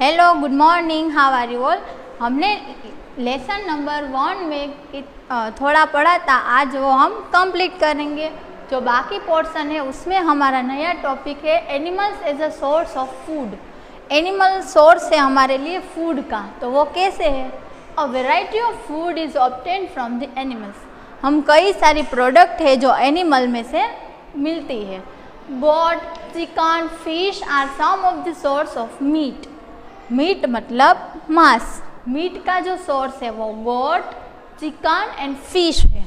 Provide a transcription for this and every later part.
Hello, good morning, how are you all. हमने lesson number 1 में थोड़ा पढ़ा था, आज वो हम कंप्लीट करेंगे। जो बाकी पोर्शन है उसमें हमारा नया टॉपिक है animals as a source of food. Animal source है हमारे लिए फूड का, तो वो कैसे है। A variety of food is obtained from the animals. हम कई सारी प्रोडक्ट है जो एनिमल में से मिलती है। Goat, chicken, fish are some of the source of meat. Meat मतलब मांस। मीट का जो सोर्स है वो गोट, चिकन एंड फिश है।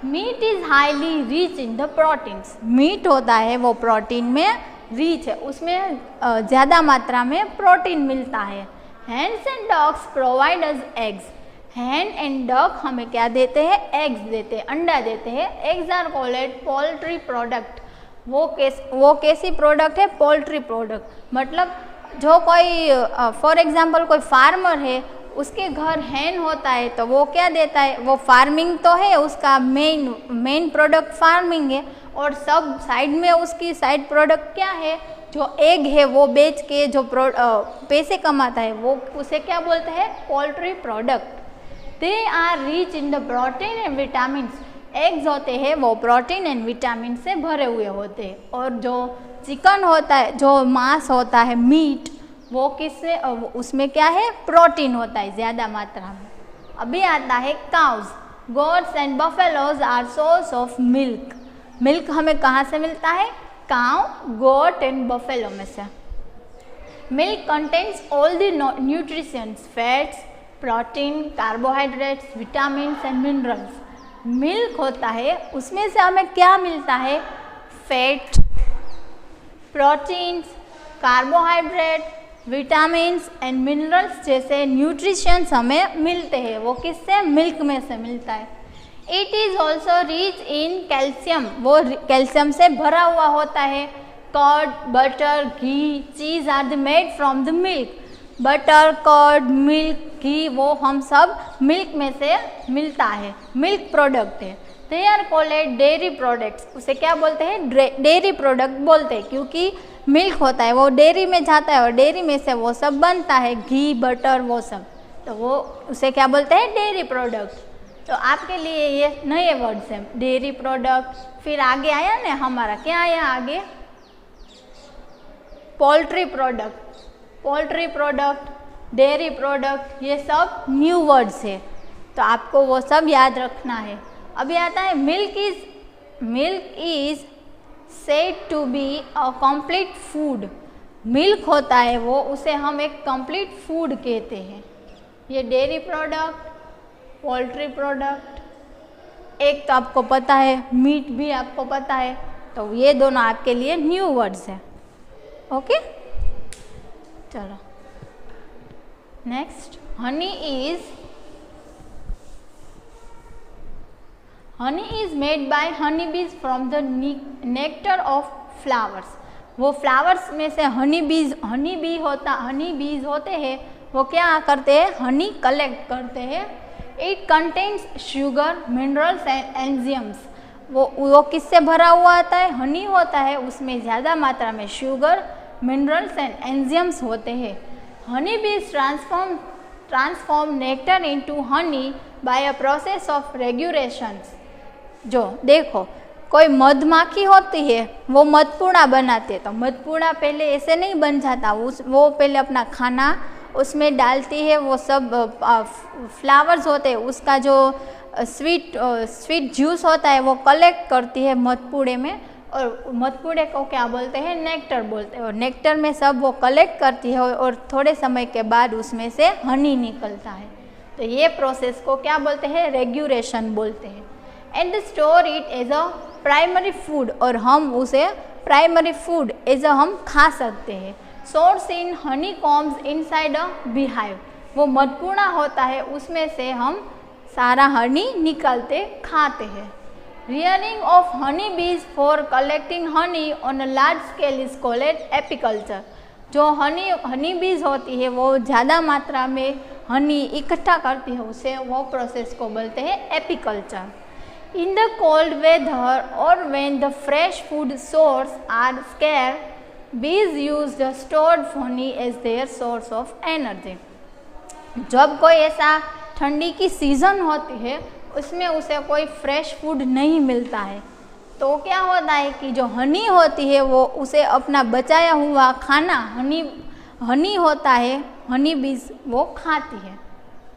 Meat is highly rich in the proteins. Meat होता है वो प्रोटीन में रिच है, उसमें ज़्यादा मात्रा में प्रोटीन मिलता है। Hands and dogs provide us eggs. Hand and dog हमें क्या देते हैं, एग्स देते हैं, अंडा देते हैं। Eggs are called poultry product. वो कैसी प्रोडक्ट है, पोल्ट्री प्रोडक्ट। मतलब जो कोई फॉर एग्जांपल कोई फार्मर है, उसके घर हैन होता है तो वो क्या देता है, वो फार्मिंग तो है, उसका मेन प्रोडक्ट फार्मिंग है, और सब साइड में उसकी साइड प्रोडक्ट क्या है, जो एग है वो बेच के जो पैसे कमाता है वो उसे क्या बोलते हैं, poultry product. They are rich in the protein and vitamins. Eggs होते हैं वो प्रोटीन एंड विटामिन से भरे हुए होते हैं। और जो चिकन होता है, जो मांस होता है, मीट, वो किससे, उसमें क्या है, प्रोटीन होता है ज़्यादा मात्रा में। अभी आता है cows. Goats and buffaloes are source of milk. Milk हमें कहाँ से मिलता है, काउ, गोट एंड बफेलो में से। Milk contains all the nutritions, fats, protein, carbohydrates, vitamins and minerals. Milk होता है, उसमें से हमें क्या मिलता है, fat, proteins, carbohydrate, vitamins and minerals जैसे न्यूट्रिशंस हमें मिलते हैं। वो किससे, मिल्क में से मिलता है। It is also rich in calcium. वो कैल्शियम से भरा हुआ होता है। Curd, butter, ghee, cheese are the made from the milk. Butter, curd, milk, ghee, वो हम सब मिल्क में से मिलता है, मिल्क प्रोडक्ट है। They are called dairy products. उसे क्या बोलते हैं, डेयरी प्रोडक्ट बोलते हैं, क्योंकि मिल्क होता है वो डेयरी में जाता है और डेयरी में से वो सब बनता है, घी, बटर, वो सब, तो वो उसे क्या बोलते हैं, डेयरी प्रोडक्ट। तो आपके लिए ये नए वर्ड्स हैं, डेयरी प्रोडक्ट। फिर आगे आया ना हमारा, क्या आया आगे, poultry product. Poultry product, dairy product, ये सब न्यू वर्ड्स है, तो आपको वो सब याद रखना है। अभी आता है milk is said to be a complete food. Milk होता है वो, उसे हम एक कंप्लीट फूड कहते हैं। ये डेयरी प्रोडक्ट, पोल्ट्री प्रोडक्ट, एक तो आपको पता है, मीट भी आपको पता है, तो ये दोनों आपके लिए न्यू वर्ड्स हैं। ओके, चलो next. Honey is made by honey bees from the nectar of flowers. वो फ्लावर्स में से हनी बीज होते हैं, वो क्या करते हैं, हनी कलेक्ट करते हैं। It contains sugar, minerals and enzymes. वो किससे भरा हुआ होता है, हनी होता है, उसमें ज़्यादा मात्रा में शुगर, मिनरल्स एंड एंजाइम्स होते हैं। Honey bees transform nectar into honey by a process of regulations. जो देखो, कोई मधमाखी होती है, वो मधपूड़ा बनाते हैं, तो मधपूड़ा पहले ऐसे नहीं बन जाता, वो पहले अपना खाना उसमें डालती है, वो सब फ्लावर्स होते हैं, उसका जो स्वीट जूस होता है वो कलेक्ट करती है मधपूड़े में, और मधपूड़े को क्या बोलते हैं, नेक्टर बोलते हैं। और नेक्टर में सब वो कलेक्ट करती है और थोड़े समय के बाद उसमें से हनी निकलता है, तो ये प्रोसेस को क्या बोलते हैं, रेगुलेशन बोलते हैं। And store it as a primary food, और हम उसे प्राइमरी फूड एज अ हम खा सकते हैं। Source in honeycombs inside a beehive. वो मधपूड़ा होता है, उसमें से हम सारा हनी निकालते खाते हैं। Rearing of honey bees for collecting honey on a large scale is called apiculture. जो हनी बीज होती है वो ज़्यादा मात्रा में हनी इकट्ठा करती है, उसे वो प्रोसेस को बोलते हैं apiculture. In the cold weather or when the fresh food sources are scarce, bees use the stored honey as their source of energy. जब कोई ऐसा ठंडी की सीज़न होती है उसमें उसे कोई फ्रेश फूड नहीं मिलता है तो क्या होता है कि जो हनी होती है वो उसे अपना बचाया हुआ खाना हनी होता है, हनी बीज वो खाती है।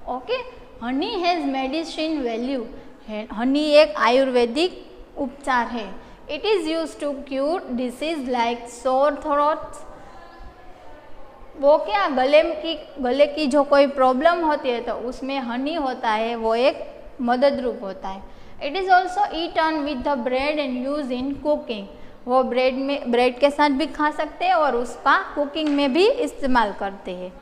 Okay, honey has medicine value है, हनी एक आयुर्वेदिक उपचार है। It is use to cure disease like sore throat, वो क्या गले की जो कोई प्रॉब्लम होती है तो उसमें हनी होता है, वो एक मददरूप होता है। It is also eaten with the bread and use in cooking, वो ब्रेड के साथ भी खा सकते हैं और उसका कुकिंग में भी इस्तेमाल करते हैं।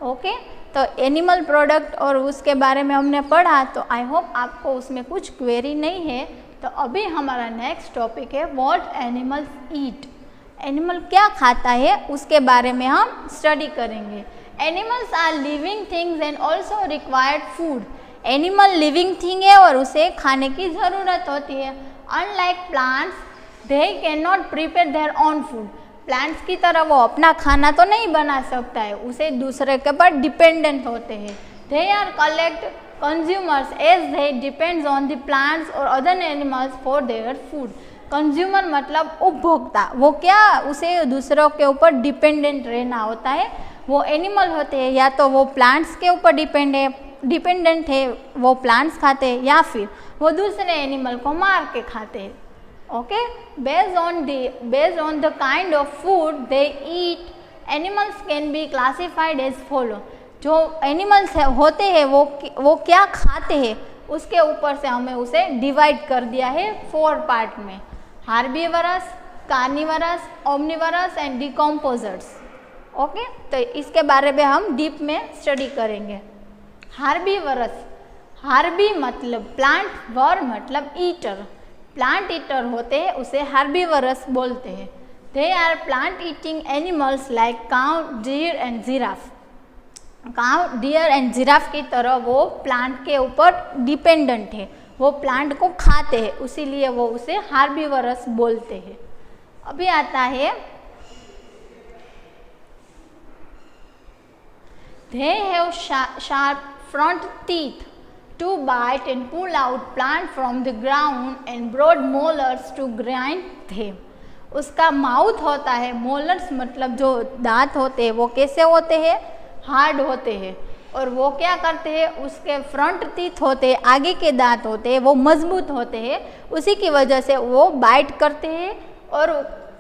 ओके, तो एनिमल प्रोडक्ट और उसके बारे में हमने पढ़ा, तो आई होप आपको उसमें कुछ क्वेरी नहीं है। तो अभी हमारा नेक्स्ट टॉपिक है व्हाट एनिमल्स ईट, एनिमल क्या खाता है उसके बारे में हम स्टडी करेंगे। Animals are living things and also required food, animal living thing है और उसे खाने की ज़रूरत होती है। Unlike plants they can not prepare their own food, plants की तरह वो अपना खाना तो नहीं बना सकता है, उसे दूसरे के पर डिपेंडेंट होते हैं। They are collect consumers as they depends on the plants और other animals for their food. Consumer मतलब उपभोक्ता, वो क्या उसे दूसरों के ऊपर डिपेंडेंट रहना होता है। वो एनिमल होते हैं या तो वो प्लांट्स के ऊपर डिपेंडेंट है, वो प्लांट्स खाते हैं या फिर वो दूसरे एनिमल को मार के खाते हैं। Okay, based on the kind of food they eat, animals can be classified as follow, जो एनिमल्स होते हैं वो क्या खाते हैं उसके ऊपर से हमें उसे डिवाइड कर दिया है 4 पार्ट में, हार्बीवरस, carnivorous, omnivorous and decomposers. Okay, तो इसके बारे में हम डीप में स्टडी करेंगे। हार्बीवरस, हार्बी मतलब प्लांट, वर मतलब ईटर, प्लांट ईटर होते हैं उसे हार्बीवरस बोलते हैं। They are plant eating animals like cow, deer and giraffe, cow, deer and giraffe की तरह वो प्लांट के ऊपर डिपेंडेंट है, वो प्लांट को खाते हैं, इसीलिए वो उसे हार्बीवरस बोलते हैं। अभी आता है they have sharp front teeth to bite and pull out plant from the ground and broad molars to grind them. उसका माउथ होता है, मोलर्स मतलब जो दांत होते हैं वो कैसे होते हैं, हार्ड होते हैं, और वो क्या करते हैं, उसके फ्रंट टीथ होते हैं, आगे के दांत होते हैं, वो मजबूत होते हैं, उसी की वजह से वो बाइट करते हैं। और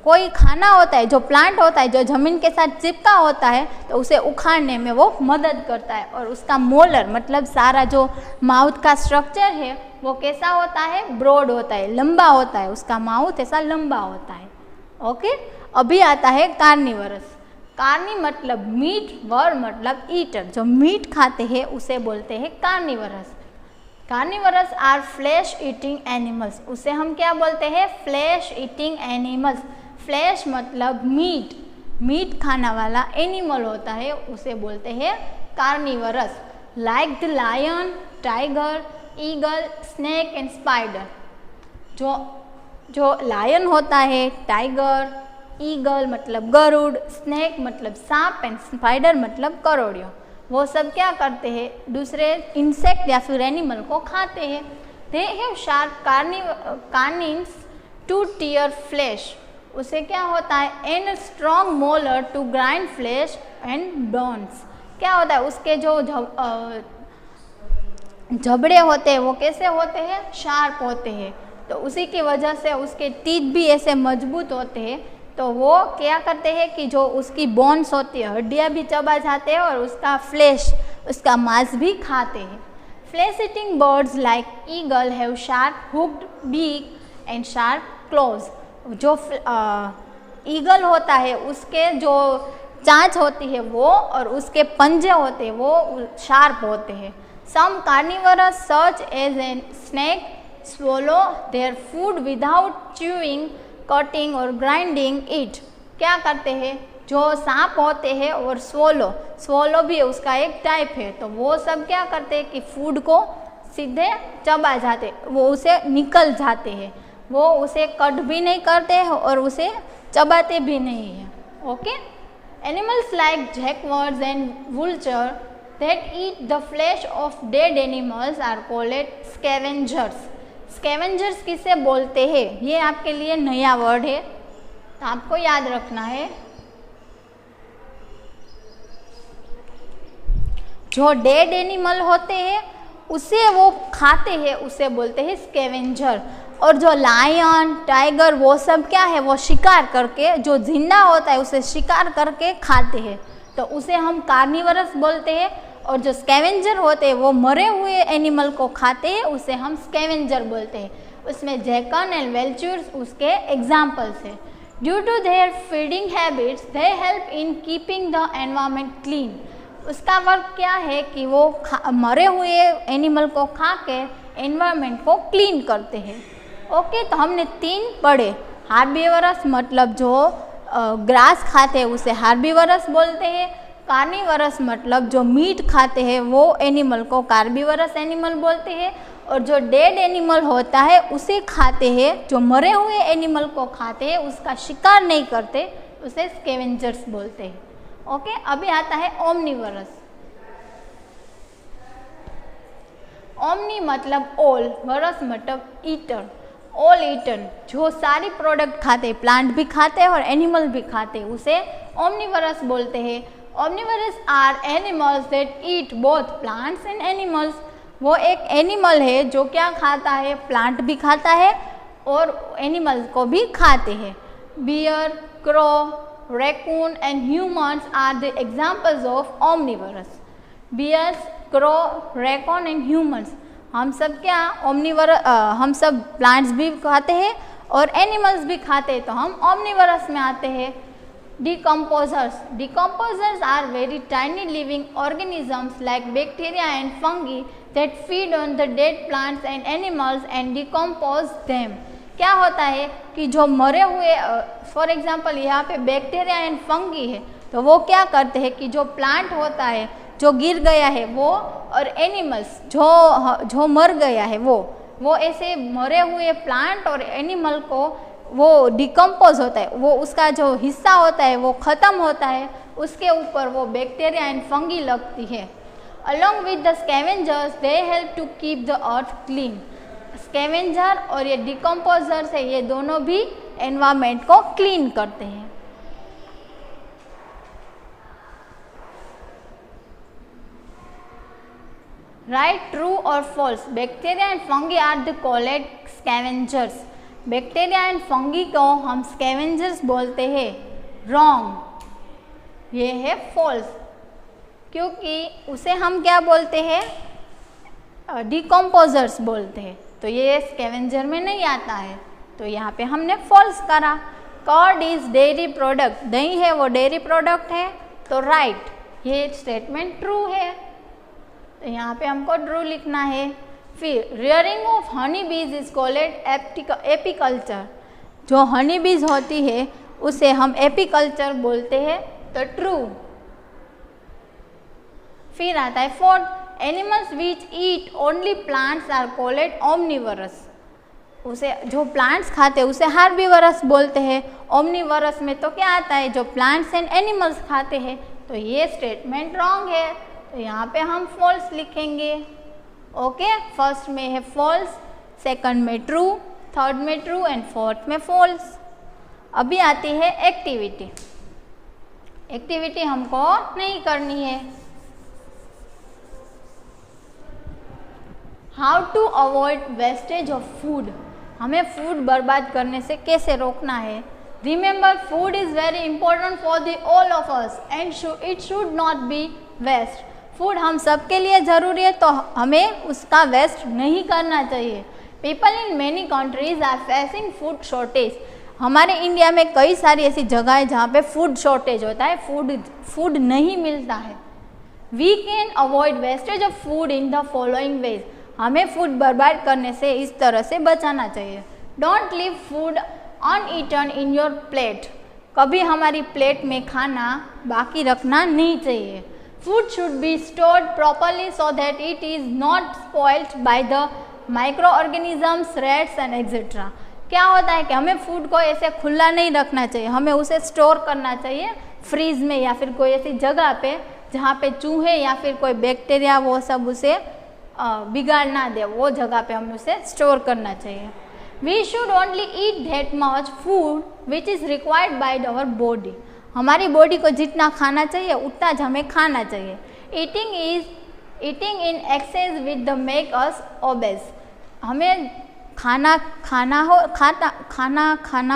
कोई खाना होता है जो प्लांट होता है जो ज़मीन के साथ चिपका होता है तो उसे उखाड़ने में वो मदद करता है। और उसका मोलर मतलब सारा जो माउथ का स्ट्रक्चर है वो कैसा होता है, ब्रॉड होता है, लंबा होता है, उसका माउथ ऐसा लंबा होता है। ओके, अभी आता है कार्निवरस। कार्नी मतलब मीट, वर मतलब ईटर, जो मीट खाते हैं उसे बोलते हैं carnivores. Carnivores are flesh eating animals, उसे हम क्या बोलते हैं, फ्लैश ईटिंग एनिमल्स। फ्लैश मतलब मीट, मीट खाना वाला एनिमल होता है उसे बोलते हैं carnivores. Like the lion, tiger, eagle, snake and spider, जो लायन होता है, टाइगर, ईगल मतलब गरुड़, स्नेक मतलब सांप एंड स्पाइडर मतलब करोड़ियों, वो सब क्या करते हैं, दूसरे इंसेक्ट या फिर एनिमल को खाते हैं। They have sharp carnines to tear flesh, उसे क्या होता है, and strong molar to grind flesh and bones, क्या होता है, उसके जो जबड़े होते हैं वो कैसे होते हैं, शार्प होते हैं, तो उसी की वजह से उसके टीथ भी ऐसे मजबूत होते हैं। तो वो क्या करते हैं कि जो उसकी बोन्स होती है, हड्डियाँ भी चबा जाते हैं और उसका फ्लैश, उसका मांस भी खाते हैं। Flesh eating birds like eagle have sharp hooked beak and sharp claws, जो ईगल होता है उसके जो चांच होती है वो और उसके पंजे होते हैं वो शार्प होते हैं। Some carnivorous such as an snake swallow their food without chewing, cutting और ग्राइंडिंग इट, क्या करते हैं, जो सांप होते हैं और स्वोलो भी उसका एक टाइप है, तो वो सब क्या करते हैं कि फूड को सीधे चबा जाते, वो उसे निकल जाते हैं, वो उसे कट भी नहीं करते हैं और उसे चबाते भी नहीं हैं। Okay, animals like jaguars and vultures that eat the flesh of dead animals are called scavengers. Scavengers किसे बोलते हैं, ये आपके लिए नया वर्ड है तो आपको याद रखना है। जो डेड एनिमल होते हैं उसे वो खाते हैं, उसे बोलते हैं स्कैवेंजर। और जो लायन, टाइगर, वो सब क्या है, वो शिकार करके, जो जिंदा होता है उसे शिकार करके खाते हैं, तो उसे हम कार्निवरस बोलते हैं। और जो स्कैवेंजर होते हैं वो मरे हुए एनिमल को खाते हैं, उसे हम स्कैवेंजर बोलते हैं। उसमें जैकन एंड वेल्चर्स उसके एग्जाम्पल्स है। Due to their feeding habits they help in keeping the environment clean. उसका वर्क क्या है कि वो मरे हुए एनिमल को खा के एनवायरनमेंट को क्लीन करते हैं। ओके, तो हमने 3 पढ़े। हार्बीवरस मतलब जो ग्रास खाते हैं उसे हार्बीवरस बोलते हैं। कार्निवरस मतलब जो मीट खाते हैं वो एनिमल को कार्बीवरस एनिमल बोलते हैं। और जो डेड एनिमल होता है उसे खाते हैं, जो मरे हुए एनिमल को खाते हैं, उसका शिकार नहीं करते, उसे स्कैवेंजर्स बोलते हैं। ओके, अभी आता है ओमनीवरस। ओमनी मतलब ऑल, वरस मतलब ईटर, ऑल ईटन, जो सारी प्रोडक्ट खाते, प्लांट भी खाते हैं और एनिमल भी खाते, उसे ओमनीवरस बोलते हैं। Omnivorous are animals that eat both plants and animals. वो एक एनिमल है जो क्या खाता है, प्लांट भी खाता है और एनिमल्स को भी खाते हैं। Bear, crow, raccoon and humans are the examples of omnivorous. Bears, crow, raccoon and humans, हम सब क्या omnivorous, हम सब प्लांट्स भी खाते हैं और एनिमल्स भी खाते हैं, तो हम omnivorous में आते हैं। Decomposers. Decomposers are very tiny living organisms like bacteria and fungi that feed on the dead plants and animals and decompose them. क्या होता है कि जो मरे हुए, फॉर एग्जांपल यहाँ पे बैक्टीरिया एंड फंगी है, तो वो क्या करते हैं कि जो प्लांट होता है जो गिर गया है वो, और एनिमल्स जो मर गया है वो ऐसे मरे हुए प्लांट और एनिमल को वो डिकम्पोज होता है, वो उसका जो हिस्सा होता है वो ख़त्म होता है, उसके ऊपर वो बैक्टीरिया एंड फंगी लगती है। Along with the scavengers they help to keep the earth clean. Scavenger और ये डिकम्पोजर्स है, ये दोनों भी एनवायरनमेंट को क्लीन करते हैं। राइट, ट्रू और false. Bacteria and fungi are the called scavengers. Bacteria and fungi को हम स्कैवेंजर्स बोलते हैं। रॉन्ग, ये है फॉल्स, क्योंकि उसे हम क्या बोलते हैं, डिकम्पोजर्स बोलते हैं, तो ये स्कैवेंजर में नहीं आता है, तो यहाँ पे हमने फॉल्स करा। कर्ड इज डेयरी प्रोडक्ट, दही है वो डेयरी प्रोडक्ट है, तो राइट, ये स्टेटमेंट ट्रू है, तो यहाँ पे हमको ट्रू लिखना है। फिर रियरिंग ऑफ हनी बीज इज कॉल्ड एपीकल्चर। जो हनी बीज होती है उसे हम एपीकल्चर बोलते हैं, तो ट्रू। फिर आता है fourth, animals which eat only plants are called omnivorous. उसे जो प्लांट्स खाते हैं उसे हार्बीवरस बोलते हैं। ओमनीवरस में तो क्या आता है, जो प्लांट्स एंड एनिमल्स खाते हैं, तो ये स्टेटमेंट रॉन्ग है, तो यहाँ पे हम फॉल्स लिखेंगे। ओके, फर्स्ट में है फॉल्स, सेकंड में ट्रू, थर्ड में ट्रू एंड फोर्थ में फॉल्स। अभी आती है एक्टिविटी। एक्टिविटी हमको नहीं करनी है। How to avoid wastage of food. हमें फूड बर्बाद करने से कैसे रोकना है। Remember, food is very important for the all of us and it should not be waste. Food हम सबके लिए ज़रूरी है, तो हमें उसका वेस्ट नहीं करना चाहिए। People in many countries are facing food shortage. हमारे इंडिया में कई सारी ऐसी जगह है जहाँ पे फूड शॉर्टेज होता है, फूड नहीं मिलता है। We can avoid wastage of food in the following ways. हमें फूड बर्बाद करने से इस तरह से बचाना चाहिए। Don't leave food uneaten in your plate. कभी हमारी प्लेट में खाना बाकी रखना नहीं चाहिए। Food should be stored properly so that it is not spoiled by the microorganisms, rats and etcetera. क्या होता है कि हमें फूड को ऐसे खुला नहीं रखना चाहिए, हमें उसे स्टोर करना चाहिए फ्रीज में या फिर कोई ऐसी जगह पे जहाँ पे चूहे या फिर कोई बैक्टीरिया वो सब उसे बिगाड़ ना दे, वो जगह पे हमें उसे स्टोर करना चाहिए। We should only eat that much food which is required by our body. हमारी बॉडी को जितना खाना चाहिए उतना ज हमें खाना चाहिए। Eating in excess with the make us obese. हमें खाना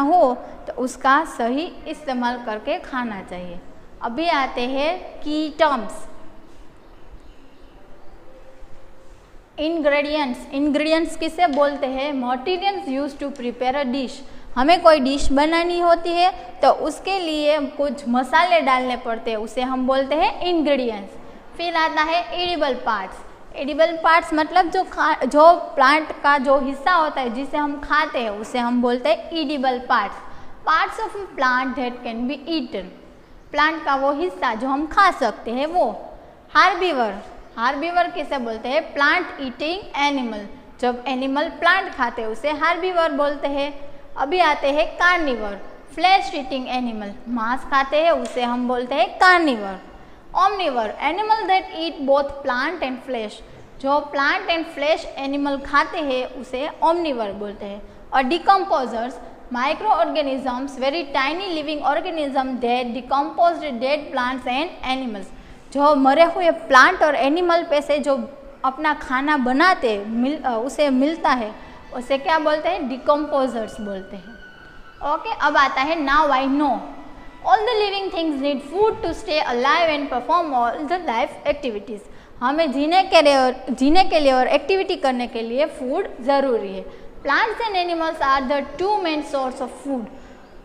हो तो उसका सही इस्तेमाल करके खाना चाहिए। अभी आते हैं की टर्म्स। इंग्रेडिएंट्स किसे बोलते हैं? Materials use to prepare a dish. हमें कोई डिश बनानी होती है तो उसके लिए कुछ मसाले डालने पड़ते हैं, उसे हम बोलते हैं इंग्रेडिएंट्स। फिर आता है एडिबल पार्ट्स। एडिबल पार्ट्स मतलब जो प्लांट का जो हिस्सा होता है जिसे हम खाते हैं उसे हम बोलते हैं edible parts. Parts of a plant that can be eaten. Plant का वो हिस्सा जो हम खा सकते हैं वो। हार्बीवर किसे बोलते हैं? Plant eating animal. जब एनिमल प्लांट खाते हैं उसे हार्बीवर बोलते हैं। अभी आते हैं कार्निवर। फ्लैश ईटिंग एनिमल, मांस खाते हैं उसे हम बोलते हैं carnivore. Omnivore, animal that eat both plant and flesh. जो प्लांट एंड फ्लैश एनिमल खाते हैं उसे ओमनिवर बोलते हैं। और decomposers, micro organisms, very tiny living organism that decompose dead plants and animals. जो मरे हुए प्लांट और एनिमल पे से जो अपना खाना बनाते उसे मिलता है उसे क्या बोलते हैं? डिकम्पोजर्स बोलते हैं। ओके, अब आता है now I know all the living things need food to stay alive and perform all the life activities. हमें जीने के लिए और एक्टिविटी करने के लिए फूड ज़रूरी है। Plants and animals are the two main source of food.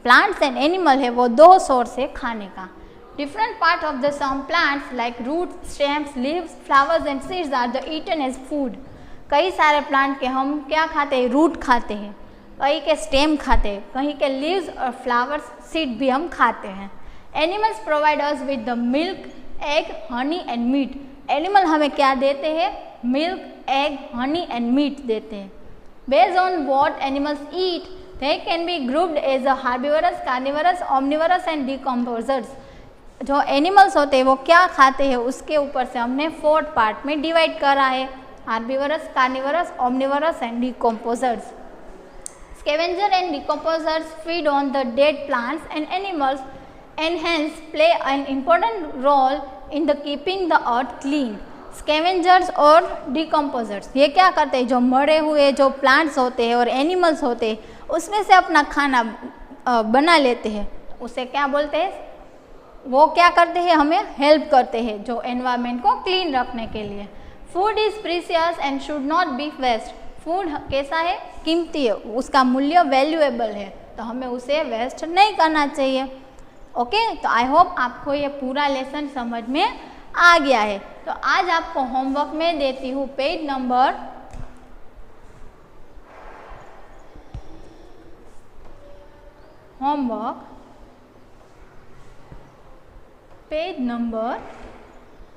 Plants and animal है वो दो सोर्स है खाने का। Different part of the some plants like roots, stems, leaves, flowers and seeds are the eaten as food. कई सारे plant के हम क्या खाते हैं? रूट खाते हैं, कहीं के स्टेम खाते हैं, कहीं के लीव्स और फ्लावर्स, सीड भी हम खाते हैं। Animals provide us with the milk, egg, honey and meat. Animal हमें क्या देते हैं? Milk, egg, honey and meat देते हैं। Based on what animals eat they can be grouped as a herbivorous, carnivorous, omnivorous and decomposers. जो animals होते हैं वो क्या खाते हैं उसके ऊपर से हमने 4 पार्ट में डिवाइड करा है। Herbivorous, carnivorous, omnivorous and decomposers. Scavenger and decomposers feed on the dead plants and animals and hence play an important role in the keeping the earth clean. Scavengers और डिकम्पोजर्स ये क्या करते हैं? जो मरे हुए जो प्लांट्स होते हैं और एनिमल्स होते हैं उसमें से अपना खाना बना लेते हैं, उसे क्या बोलते हैं? वो क्या करते हैं? हमें हेल्प करते हैं जो एनवायरनमेंट को क्लीन रखने के लिए। Food is precious and should not be waste. Food कैसा है? कीमती है, उसका मूल्य वैल्यूएबल है, तो हमें उसे वेस्ट नहीं करना चाहिए। ओके, तो आई होप आपको ये पूरा लेसन समझ में आ गया है। तो आज आपको होमवर्क में देती हूँ page number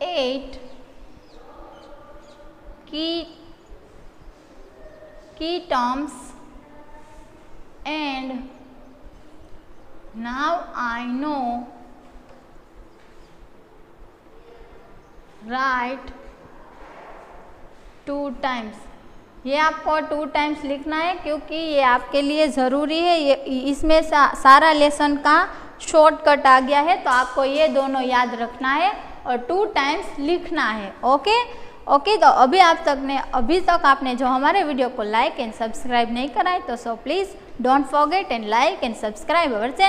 8 key terms and now I know write 2 times। ये आपको 2 टाइम्स लिखना है क्योंकि ये आपके लिए ज़रूरी है। ये इसमें सारा लेसन का शॉर्टकट आ गया है, तो आपको ये दोनों याद रखना है और 2 टाइम्स लिखना है। ओके, तो अभी तक आपने जो हमारे वीडियो को लाइक एंड सब्सक्राइब नहीं करा है तो please don't forget and like and subscribe our channel.